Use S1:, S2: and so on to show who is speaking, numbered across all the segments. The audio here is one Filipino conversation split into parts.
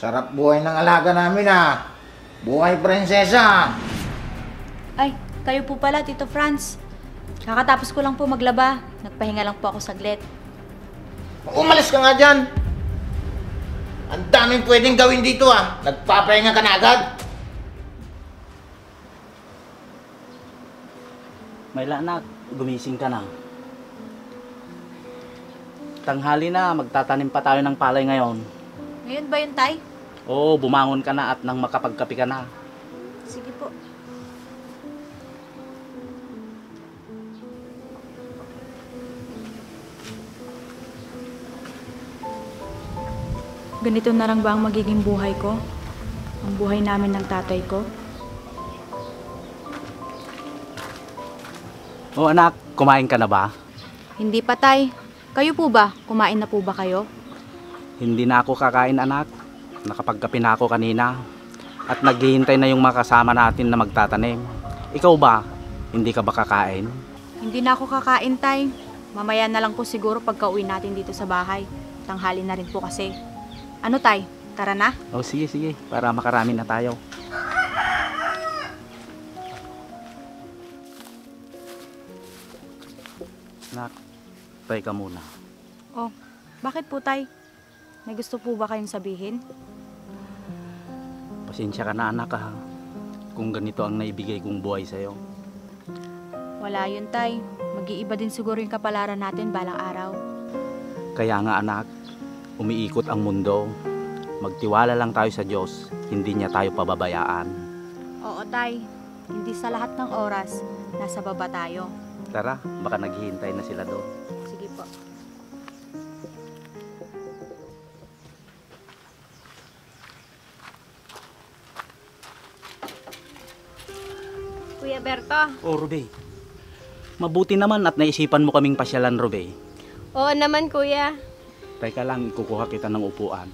S1: Sarap buhay ng alaga namin ah. Buhay prinsesa.
S2: Ay, kayo po pala, Tito Franz. Kakatapos ko lang po maglaba. Nagpahinga lang po ako saglit.
S1: Umalis ka nga dyan. Ang daming pwedeng gawin dito ah. Nagpapahinga ka na agad.
S3: Mayla anak, gumising ka na. Tanghali na, magtatanim pa tayo ng palay ngayon.
S2: Ngayon ba yun, Tay?
S3: Oo, bumangon ka na at nang makapagkape ka na.
S2: Sige po. Ganito na lang ba ang magiging buhay ko? Ang buhay namin ng tatay ko?
S3: Oo anak, kumain ka na ba?
S2: Hindi pa, Tay. Kayo po ba? Kumain na po ba kayo?
S3: Hindi na ako kakain anak. Nakapagkape na ako kanina. At naghihintay na yung mga kasama natin na magtatanim. Ikaw ba? Hindi ka ba kakain?
S2: Hindi na ako kakain, Tay. Mamaya na lang po siguro pagka uwi natin dito sa bahay. Tanghali na rin po kasi. Ano, Tay? Tara na?
S3: Oh, sige, sige. Para makarami na tayo. Anak, try ka muna.
S2: Oh, bakit po, Tay? May gusto po ba kayong sabihin?
S3: Pasensya ka na anak ha. Kung ganito ang naibigay kong buhay sa'yo.
S2: Wala yun, Tay. Mag-iiba din siguro yung kapalaran natin balang araw.
S3: Kaya nga anak, umiikot ang mundo. Magtiwala lang tayo sa Diyos, hindi niya tayo pababayaan.
S2: Oo, Tay. Hindi sa lahat ng oras, nasa baba tayo.
S3: Tara, baka naghihintay na sila doon.
S2: Sige po.
S4: Kuya Berto.
S3: Oh, Ruby. Mabuti naman at naisipan mo kaming pasyalan, Ruby.
S4: Oo naman, kuya.
S3: Teka lang, kukuha kita ng upuan.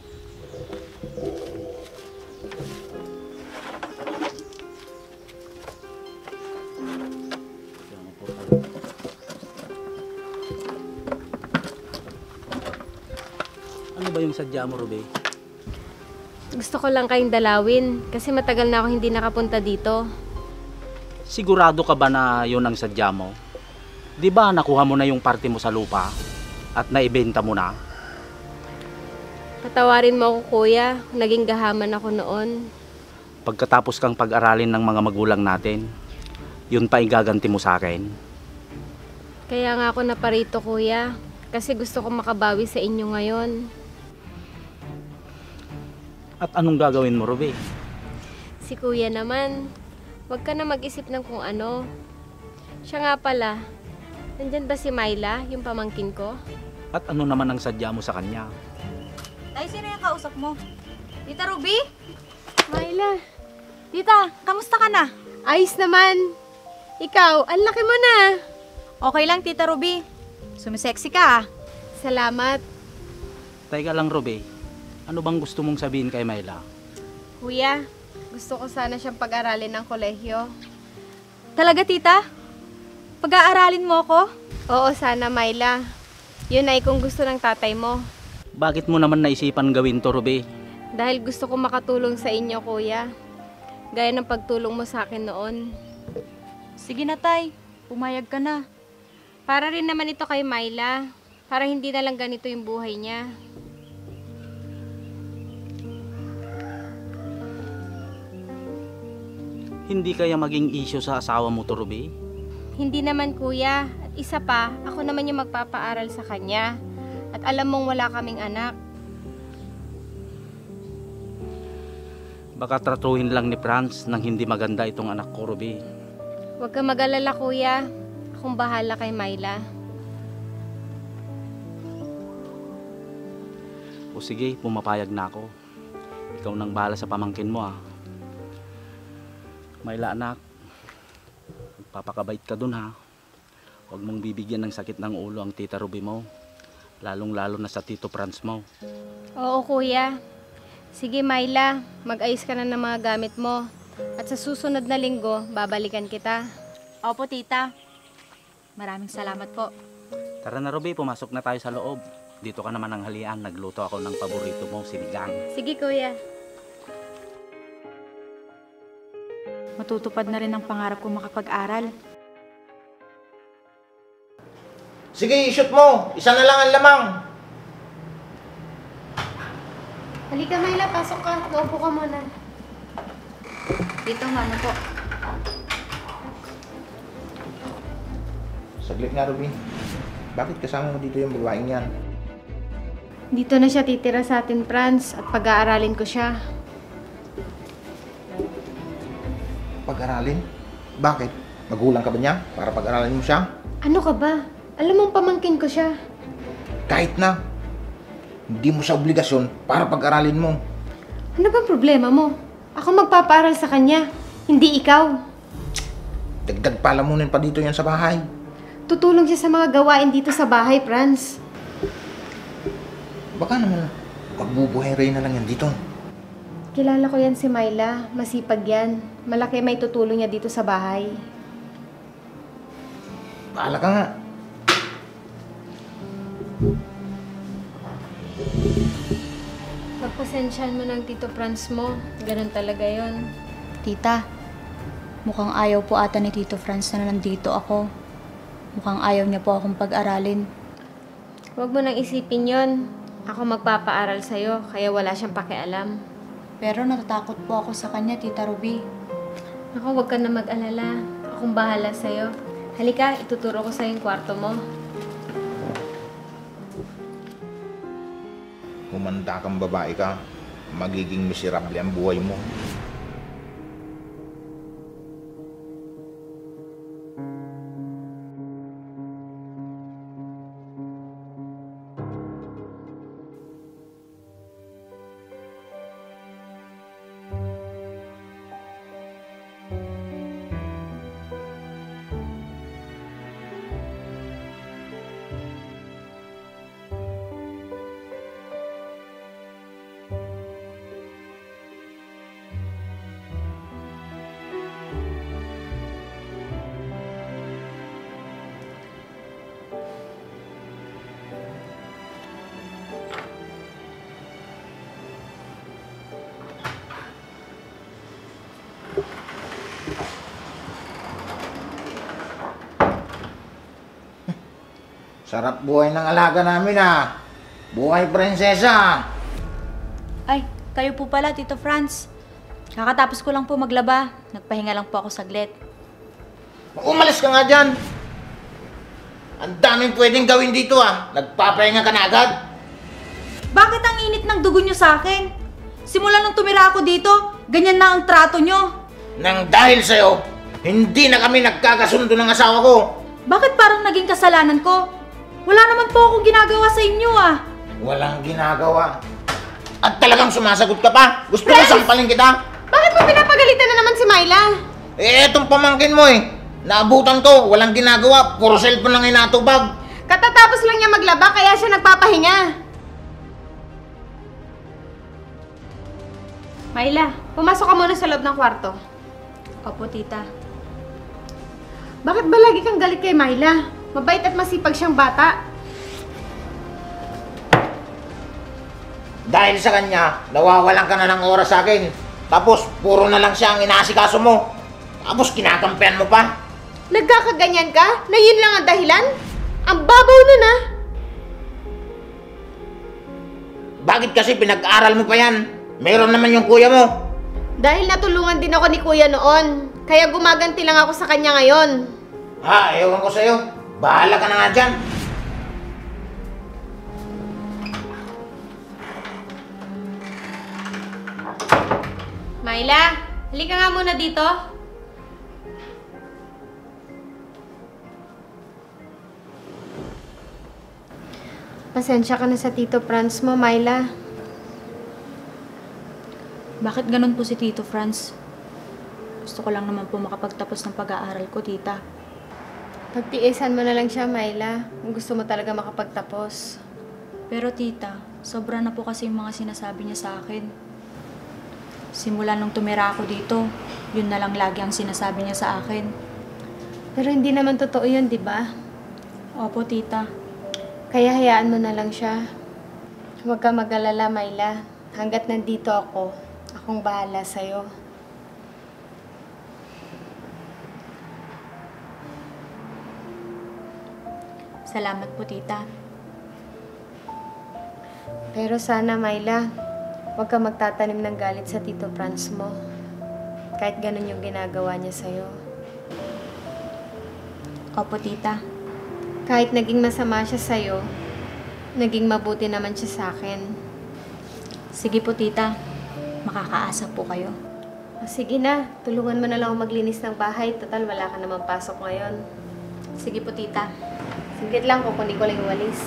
S3: Ano ba yung sadya mo, Ruby?
S4: Gusto ko lang kayong dalawin kasi matagal na ako hindi nakapunta dito.
S3: Sigurado ka ba na yun ang sadya mo? Di ba nakuha mo na yung parte mo sa lupa at naibenta mo na?
S4: Patawarin mo ako, kuya. Naging gahaman ako noon.
S3: Pagkatapos kang pag-aralin ng mga magulang natin, yun pa igaganti mo sa akin.
S4: Kaya nga ako naparito, kuya. Kasi gusto ko makabawi sa inyo ngayon.
S3: At anong gagawin mo, Ruby?
S4: Si kuya naman, wag ka na mag-isip ng kung ano. Siya nga pala, nandyan ba si Myla, yung pamangkin ko?
S3: At ano naman ang sadya mo sa kanya?
S2: Tay, sino yung kausap mo? Tita Ruby?
S4: Myla,
S2: Tita, kamusta ka na?
S4: ayos naman. Ikaw, ang laki mo na.
S2: Okay lang, Tita Ruby. Sumisexy ka ah.
S4: Salamat.
S3: Teka lang, Ruby. Ano bang gusto mong sabihin kay Myla?
S4: Kuya, gusto ko sana siyang pag-aralin ng kolehiyo.
S2: Talaga, Tita? Pag-aaralin mo ako?
S4: Oo, sana, Myla. Yun ay kung gusto ng tatay mo.
S3: Bakit mo naman naisipan gawin to, Ruby?
S4: Dahil gusto ko makatulong sa inyo, kuya. Gaya ng pagtulong mo sa akin noon.
S2: Sige na, Tay. Pumayag ka na.
S4: Para rin naman ito kay Myla. Para hindi na lang ganito yung buhay niya.
S3: Hindi kaya maging issue sa asawa mo to, Ruby?
S4: Hindi naman, kuya. At isa pa, ako naman yung magpapaaral sa kanya. At alam mong wala kaming anak.
S3: Baka tratuhin lang ni Franz nang hindi maganda itong anak ko, Ruby.
S4: Huwag ka mag-alala, kuya. Akong bahala kay Myla.
S3: O sige, pumapayag na ako. Ikaw nang bahala sa pamangkin mo, ah. Myla, anak. Magpapakabait ka dun, ha. Huwag mong bibigyan ng sakit ng ulo ang tita Ruby mo. Lalong-lalo na sa tito Franz mo.
S4: Oo, kuya. Sige, Myla. Mag-ayos ka na ng mga gamit mo. At sa susunod na linggo, babalikan kita.
S2: Opo, Tita. Maraming salamat po.
S3: Tara na, Ruby. Pumasok na tayo sa loob. Dito ka naman ang halian. Nagluto ako ng paborito mo, sinigang.
S4: Sige, kuya.
S2: matutupad na rin ang pangarap kong makapag-aral.
S1: Sige, i-shoot mo. Isa na lang ang lamang.
S4: Halika, Myla. Pasok ka. Naupo ka muna.
S2: Dito, mano po.
S1: Saglit nga, Ruby. Bakit kasama mo dito yung babaeng yan?
S4: Dito na siya titira sa atin, Franz. At pag-aaralin ko siya.
S1: Pag-aralin? Bakit? Magulang ka ba niya para pag-aralin mo siya?
S4: Ano ka ba? Alam mong pamangkin ko siya.
S1: Kahit na. Hindi mo siya obligasyon para pag-aralin mo.
S4: Ano bang problema mo? Ako magpapaaral sa kanya. Hindi ikaw.
S1: Dagdag palamunin pa dito yan sa bahay.
S4: Tutulong siya sa mga gawain dito sa bahay, Franz.
S1: Baka naman magbubuhay rin na lang yan dito.
S4: Kilala ko yan si Myla. Masipag yan. Malaki may tutulong niya dito sa bahay.
S1: Bahala ka nga.
S4: Pagpasensyahan mo ng Tito Franz mo. Ganun talaga yon.
S2: Tita, mukhang ayaw po ata ni Tito Franz na nandito ako. Mukhang ayaw niya po akong pag-aralin.
S4: Huwag mo nang isipin yon. Ako magpapaaral sa'yo, kaya wala siyang pakialam.
S2: Pero natatakot po ako sa kanya, Tita Ruby.
S4: Ako, huwag ka na mag-alala. Akong bahala sa'yo. Halika, ituturo ko sa'yo yung kwarto mo.
S1: Humanda kang babae ka, magiging miserable ang buhay mo. Sarap buhay ng alaga namin ah. Buhay prinsesa.
S2: Ay, kayo po pala, Tito Franz. Kakatapos ko lang po maglaba. Nagpahinga lang po ako saglit.
S1: Umalis ka nga dyan. Ang daming pwedeng gawin dito ah. Nagpapahinga ka na agad.
S2: Bakit ang init ng dugo nyo sa akin? Simula nung tumira ako dito, ganyan na ang trato nyo.
S1: Nang dahil sa'yo, hindi na kami nagkakasundo ng asawa ko.
S2: Bakit parang naging kasalanan ko? Wala naman po akong ginagawa sa inyo ah.
S1: Walang ginagawa. At talagang sumasagot ka pa? Gusto mo sampalin kita?
S4: Bakit mo pinapagalitan na naman si Myla?
S1: Etong pamangkin mo eh. Naabutan ko, walang ginagawa. Puro cellphone lang inatubag.
S4: Katatapos lang niya maglaba, kaya siya nagpapahinga. Myla, pumasok ka muna sa loob ng kwarto.
S2: Opo, tita.
S4: Bakit ba lagi kang galit kay Myla? Mabait at masipag siyang bata.
S1: Dahil sa kanya, nawawalan ka na ng oras sa akin. Tapos, puro na lang siya ang inaasikaso mo. Tapos, kinakampihan mo pa.
S4: Nagkakaganyan ka? Na yun lang ang dahilan? Ang babaw nun ah!
S1: Bakit kasi pinag-aral mo pa yan? Meron naman yung kuya mo.
S4: Dahil natulungan din ako ni Kuya noon. Kaya gumaganti lang ako sa kanya ngayon.
S1: Ha, ewan ko sa'yo. Bahala ka na nga dyan.
S4: Myla, halika nga muna dito. Pasensya ka na sa Tito Franz mo, Myla.
S2: Bakit ganun po si Tito Franz? Gusto ko lang naman po makapagtapos ng pag-aaral ko, tita.
S4: Pagtiisan mo na lang siya, Myla. Kung gusto mo talaga makapagtapos.
S2: Pero tita, sobra na po kasi yung mga sinasabi niya sa akin. Simula nung tumira ako dito, yun na lang lagi ang sinasabi niya sa akin.
S4: Pero hindi naman totoo yun, di ba?
S2: Opo, tita.
S4: Kaya hayaan mo na lang siya. Huwag ka mag-alala, Myla. Hanggat nandito ako, akong bahala sa'yo.
S2: Salamat po, tita.
S4: Pero sana, Myla, huwag ka magtatanim ng galit sa Tito Franz mo. Kahit ganun yung ginagawa niya sa'yo.
S2: Opo, tita.
S4: Kahit naging masama siya sa'yo, naging mabuti naman siya sa akin.
S2: Sige po, tita. Makakaasa po kayo.
S4: O, sige na, tulungan mo na lang ako maglinis ng bahay. Total, wala ka naman pasok ngayon.
S2: Sige po, tita.
S4: Saglit lang, kukunin ko lang yung walis.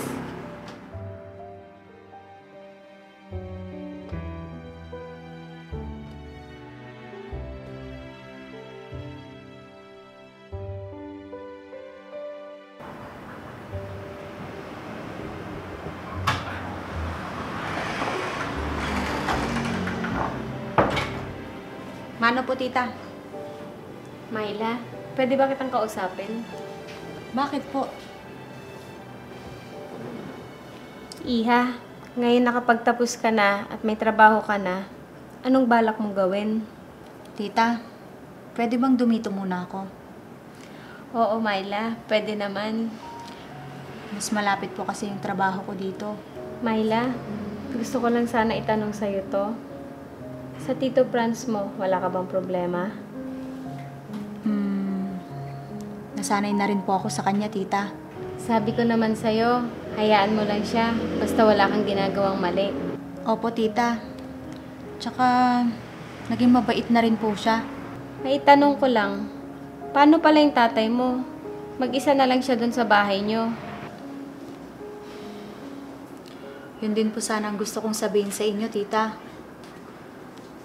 S2: Mano po, tita?
S4: Myla, pwede ba kitang kausapin?
S2: Bakit po?
S4: Iha, ngayon nakapagtapos ka na at may trabaho ka na, anong balak mong gawin?
S2: Tita, pwede bang dumito muna ako?
S4: Oo, Myla, pwede naman.
S2: Mas malapit po kasi yung trabaho ko dito.
S4: Myla, gusto ko lang sana itanong sa'yo to. Sa Tito Franz mo, wala ka bang problema?
S2: Nasanay na rin po ako sa kanya, tita.
S4: Sabi ko naman sa'yo, hayaan mo lang siya, basta wala kang ginagawang mali.
S2: Opo, tita. Tsaka, naging mabait na rin po siya.
S4: May tanong ko lang, paano pala yung tatay mo? Mag-isa na lang siya dun sa bahay niyo.
S2: Yun din po sana ang gusto kong sabihin sa inyo, tita.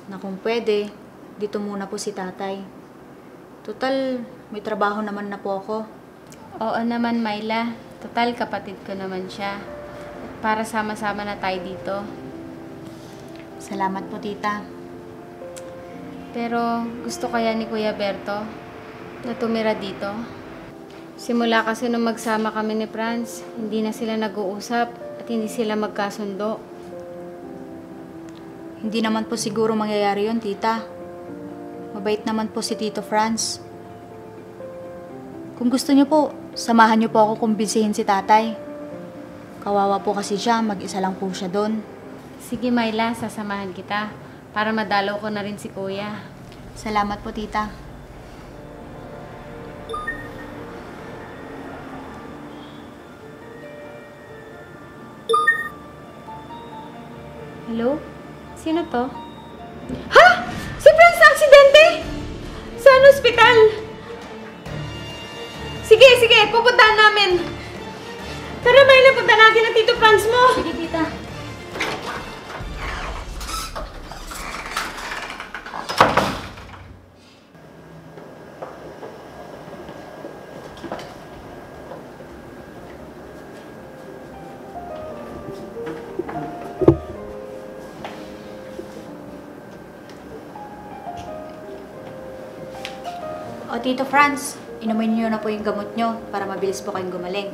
S2: Na kung pwede, dito muna po si tatay. Total, may trabaho naman na po ako.
S4: Oo naman, Myla. Total, kapatid ko naman siya. At para sama-sama na tayo dito.
S2: Salamat po, tita.
S4: Pero gusto kaya ni Kuya Berto na tumira dito? Simula kasi nung magsama kami ni Franz, hindi na sila nag-uusap at hindi sila magkasundo.
S2: Hindi naman po siguro mangyayari yun, tita. Mabait naman po si Tito Franz. Kung gusto niyo po, samahan niyo po ako kumbinsihin si tatay. Kawawa po kasi siya, mag-isa lang po siya doon.
S4: Sige, Myla, sasamahan kita para madalaw ko na rin si Kuya.
S2: Salamat po, tita.
S4: Hello? Sino to? Ha? Si Franz na aksidente? Saan ospital? Sige, pupuntahan namin. Tara, Myla, punta natin ang Tito Franz mo.
S2: Sige, tita. O, Tito Franz, inumin niyo na po yung gamot niyo para mabilis po kayong gumaling.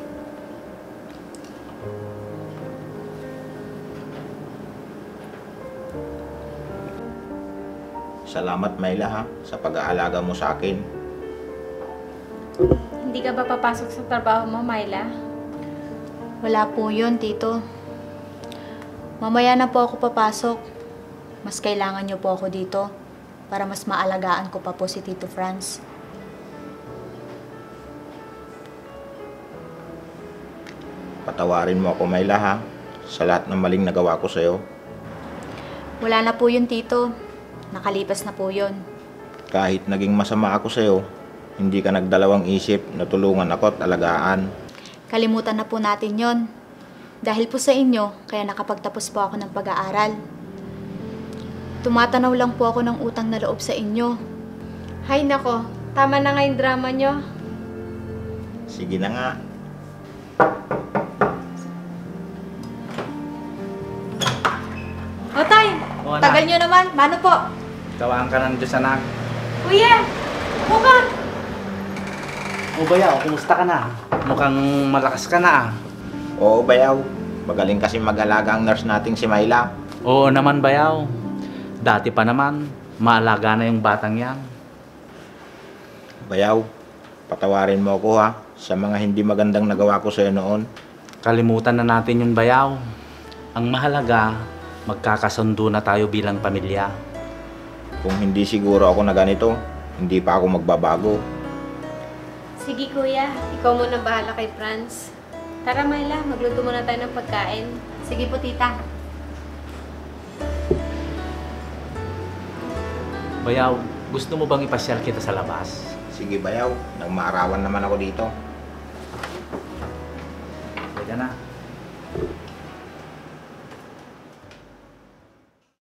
S1: Salamat, Myla, ha, sa pag-aalaga mo sa akin.
S4: Hindi ka ba papasok sa trabaho mo, Myla?
S2: Wala po yun, Tito. Mamaya na po ako papasok. Mas kailangan niyo po ako dito para mas maalagaan ko pa po si Tito Franz.
S1: Patawarin mo ako, Myla, ha, sa lahat ng maling nagawa ko sa'yo.
S2: Wala na po yun, Tito. Nakalipas na po yun.
S1: Kahit naging masama ako sa'yo, hindi ka nagdalawang isip na tulungan ako at alagaan.
S2: Kalimutan na po natin yon. Dahil po sa inyo, kaya nakapagtapos po ako ng pag-aaral. Tumatanaw lang po ako ng utang na loob sa inyo.
S4: Hay nako, tama na nga yung drama nyo.
S1: Sige na nga.
S2: O, Tay!
S3: O, anak.
S2: Tagal nyo naman. Mano po?
S3: Tawaan ka ng Diyos, anak.
S4: Kuya, upo ka.
S3: O Bayaw, kumusta ka na? Mukhang malakas ka na.
S1: Oo, Bayaw. Magaling kasi mag-alaga ang nurse nating si Myla.
S3: Oo naman, Bayaw. Dati pa naman, maalaga na yung batang yan.
S1: Bayaw, Patawarin mo ako ha, sa mga hindi magandang nagawa ko sa'yo noon.
S3: Kalimutan na natin yung bayaw. Ang mahalaga, magkakasundo na tayo bilang pamilya.
S1: Kung hindi siguro ako na ganito, hindi pa ako magbabago.
S4: Sige kuya, ikaw muna bahala kay Franz. Tara Myla, magluto muna tayo ng pagkain.
S2: Sige po, tita.
S3: Bayaw, gusto mo bang ipasyal kita sa labas?
S1: Sige bayaw, nang maarawan naman ako dito.